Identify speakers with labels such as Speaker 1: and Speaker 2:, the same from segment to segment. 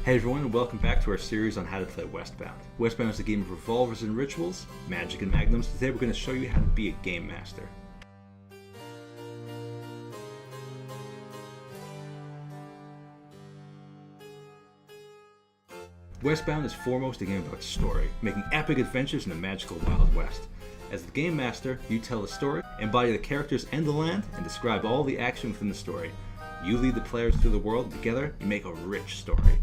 Speaker 1: Hey everyone, and welcome back to our series on how to play Westbound. Westbound is a game of revolvers and rituals, magic and magnums. Today we're going to show you how to be a game master. Westbound is foremost a game about story, making epic adventures in the magical Wild West. As the game master, you tell the story, embody the characters and the land, and describe all the action within the story. You lead the players through the world, and together you make a rich story.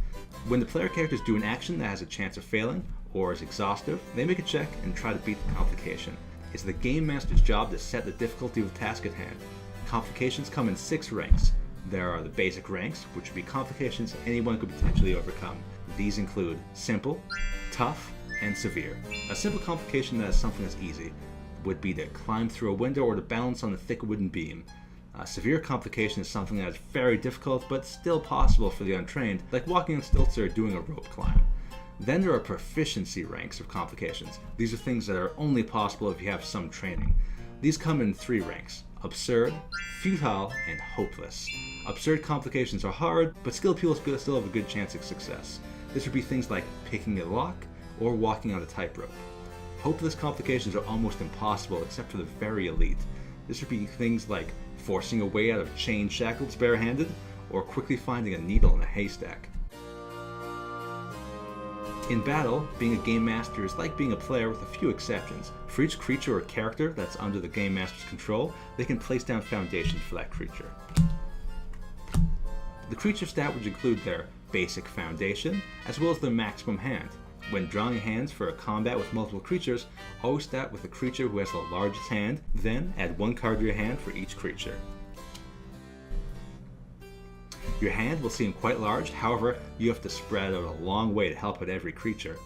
Speaker 1: When the player characters do an action that has a chance of failing, or is exhaustive, they make a check and try to beat the complication. It's the game master's job to set the difficulty of the task at hand. Complications come in 6 ranks. There are the basic ranks, which would be complications anyone could potentially overcome. These include simple, tough, and severe. A simple complication that is something that's easy would be to climb through a window or to balance on a thick wooden beam. A severe complication is something that is very difficult but still possible for the untrained, like walking on stilts or doing a rope climb. Then there are proficiency ranks of complications. These are things that are only possible if you have some training. These come in 3 ranks: absurd, futile, and hopeless. Absurd complications are hard, but skilled people still have a good chance of success. This would be things like picking a lock or walking on a tightrope. Hopeless complications are almost impossible except for the very elite. This would be things like forcing a way out of chain shackles barehanded, or quickly finding a needle in a haystack. In battle, being a game master is like being a player with a few exceptions. For each creature or character that's under the game master's control, they can place down foundations for that creature. The creature stat would include their basic foundation, as well as their maximum hand. When drawing hands for a combat with multiple creatures, always start with the creature who has the largest hand, then add 1 card to your hand for each creature. Your hand will seem quite large, however, you have to spread out a long way to help out every creature.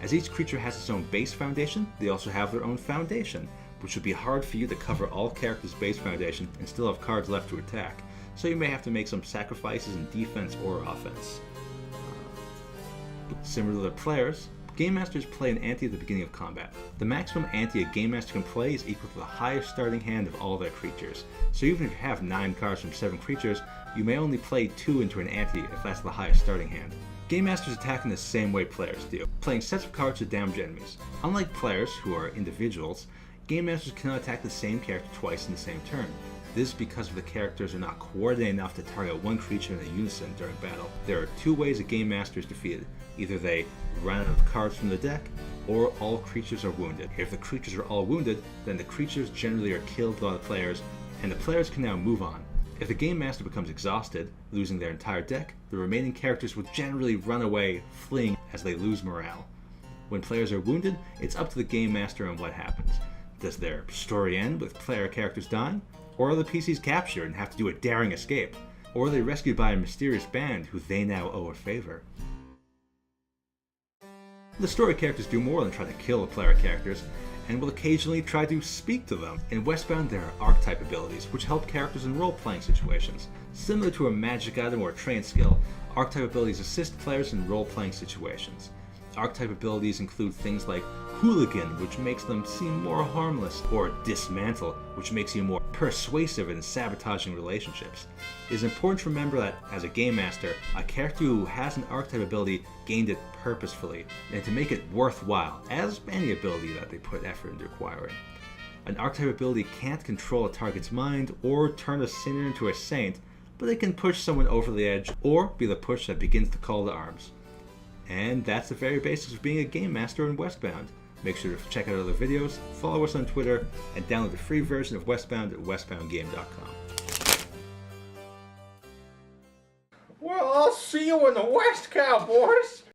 Speaker 1: As each creature has its own base foundation, they also have their own foundation, which would be hard for you to cover all characters' base foundation and still have cards left to attack, so you may have to make some sacrifices in defense or offense. Similar to the players, Game Masters play an ante at the beginning of combat. The maximum ante a Game Master can play is equal to the highest starting hand of all their creatures. So even if you have 9 cards from 7 creatures, you may only play 2 into an ante if that's the highest starting hand. Game Masters attack in the same way players do, playing sets of cards to damage enemies. Unlike players, who are individuals, Game Masters cannot attack the same character twice in the same turn. This is because the characters are not coordinated enough to target one creature in unison during battle. There are 2 ways a Game Master is defeated. Either they run out of cards from the deck, or all creatures are wounded. If the creatures are all wounded, then the creatures generally are killed by the players, and the players can now move on. If the Game Master becomes exhausted, losing their entire deck, the remaining characters will generally run away, fleeing as they lose morale. When players are wounded, it's up to the Game Master on what happens. Does their story end with player characters dying? Or are the PCs captured and have to do a daring escape? Or are they rescued by a mysterious band who they now owe a favor? The story characters do more than try to kill the player characters, and will occasionally try to speak to them. In Westbound, there are archetype abilities, which help characters in role-playing situations. Similar to a magic item or a trained skill, archetype abilities assist players in role-playing situations. Archetype abilities include things like Hooligan, which makes them seem more harmless, or Dismantle, which makes you more persuasive in sabotaging relationships. It is important to remember that, as a game master, a character who has an archetype ability gained it purposefully, and to make it worthwhile, as any ability that they put effort into acquiring. An archetype ability can't control a target's mind or turn a sinner into a saint, but it can push someone over the edge, or be the push that begins the call to arms. And that's the very basics of being a game master in Westbound. Make sure to check out other videos, follow us on Twitter, and download the free version of Westbound at westboundgame.com.
Speaker 2: Well, I'll see you in the West, cowboys!